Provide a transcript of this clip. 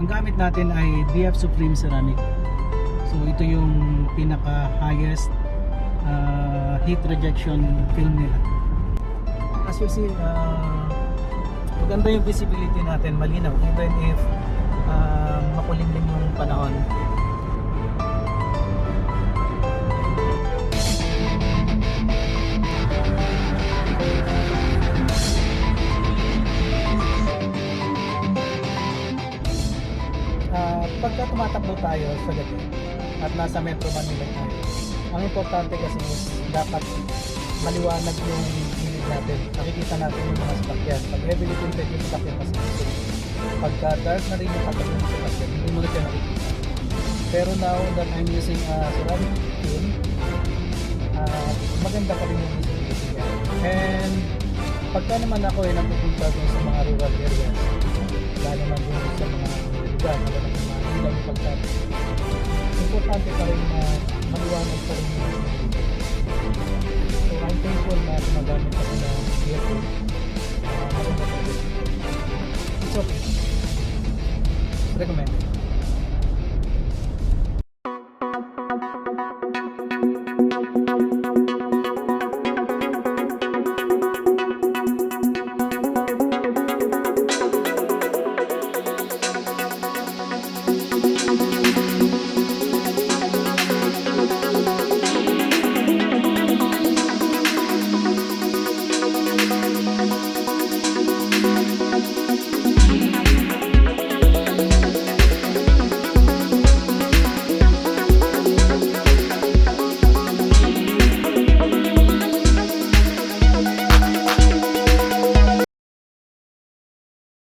Ang gamit natin ay BF Supreme Ceramic. So ito yung pinaka highest heat rejection film nila. As you see, maganda yung visibility natin, malinaw even if makulimlim yung panahon. Pagka tumatakbo tayo sa gabi at nasa Metro Manila tayo, ang importante kasi is dapat maliwanag yung gilid natin. Nakikita natin yung mga sasakyan. Pag heavily tinted yung sasakyan kasi pagka dark na rin yung katabi ng sasakyan, hindi mo na siya nakikita. Pero now that I'm using ceramic film, maganda pa rin yung visibility niya. And pagka naman ako ay nagpupunta dun sa mga rural areas, lalo naman dun sa mga lugar, lalo naman mga ilang pagkati, importante pa rin na maliwanag pa rin yung visibility. So I'm thankful na gumagamit ako ng earphone. Maganda pa rin. It's okay. Recommend.